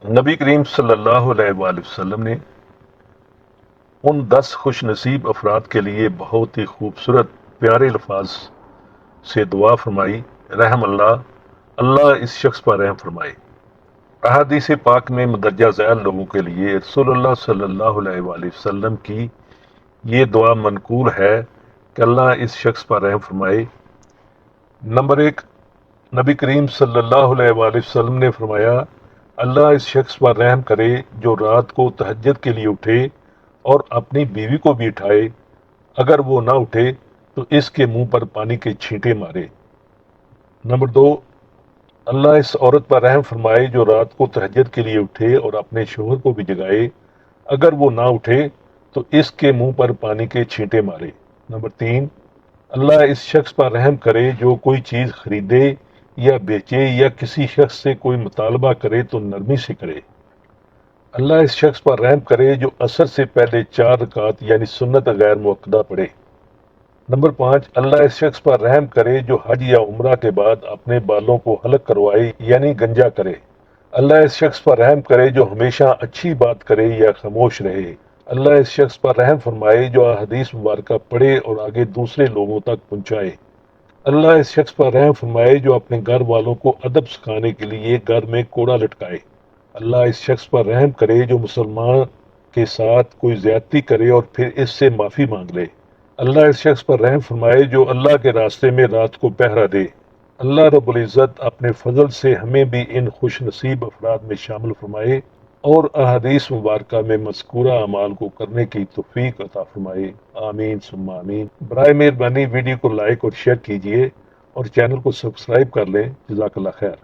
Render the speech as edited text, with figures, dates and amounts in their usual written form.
نبی کریم صلی اللہ علیہ وآلہ وسلم نے ان 10 خوش نصیب افراد کے لیے بہت ہی خوبصورت پیارے الفاظ سے دعا فرمائی، رحم اللہ، اللہ اس شخص پر رحم فرمائے۔ احادیث پاک میں مدرجہ ذیل لوگوں کے لیے رسول اللہ صلی اللہ علیہ وآلہ وسلم کی یہ دعا منقول ہے کہ اللہ اس شخص پر رحم فرمائے۔ نمبر 1، نبی کریم صلی اللہ علیہ وآلہ وسلم نے فرمایا، اللہ اس شخص پر رحم کرے جو رات کو تہجد کے لیے اٹھے اور اپنی بیوی کو بھی اٹھائے، اگر وہ نہ اٹھے تو اس کے منہ پر پانی کے چھینٹے مارے۔ نمبر 2، اللہ اس عورت پر رحم فرمائے جو رات کو تہجد کے لیے اٹھے اور اپنے شوہر کو بھی جگائے، اگر وہ نہ اٹھے تو اس کے منہ پر پانی کے چھینٹے مارے۔ نمبر 3، اللہ اس شخص پر رحم کرے جو کوئی چیز خریدے یا بیچے یا کسی شخص سے کوئی مطالبہ کرے تو نرمی سے کرے۔ اللہ اس شخص پر رحم کرے جو عصر سے پہلے 4 رکعت یعنی سنت غیر مؤکدہ پڑھے۔ نمبر 5، اللہ اس شخص پر رحم کرے جو حج یا عمرہ کے بعد اپنے بالوں کو حلق کروائے یعنی گنجا کرے۔ اللہ اس شخص پر رحم کرے جو ہمیشہ اچھی بات کرے یا خاموش رہے۔ اللہ اس شخص پر رحم فرمائے جو احادیث مبارکہ پڑھے اور آگے دوسرے لوگوں تک پہنچائے۔ اللہ اس شخص پر رحم فرمائے جو اپنے گھر والوں کو ادب سکھانے کے لیے گھر میں کوڑا لٹکائے۔ اللہ اس شخص پر رحم کرے جو مسلمان کے ساتھ کوئی زیادتی کرے اور پھر اس سے معافی مانگ لے۔ اللہ اس شخص پر رحم فرمائے جو اللہ کے راستے میں رات کو پہرا دے۔ اللہ رب العزت اپنے فضل سے ہمیں بھی ان خوش نصیب افراد میں شامل فرمائے اور احادیث مبارکہ میں مذکورہ اعمال کو کرنے کی توفیق عطا فرمائے۔ آمین ثم آمین۔ برائے مہربانی ویڈیو کو لائک اور شیئر کیجیے اور چینل کو سبسکرائب کر لیں۔ جزاک اللہ خیر۔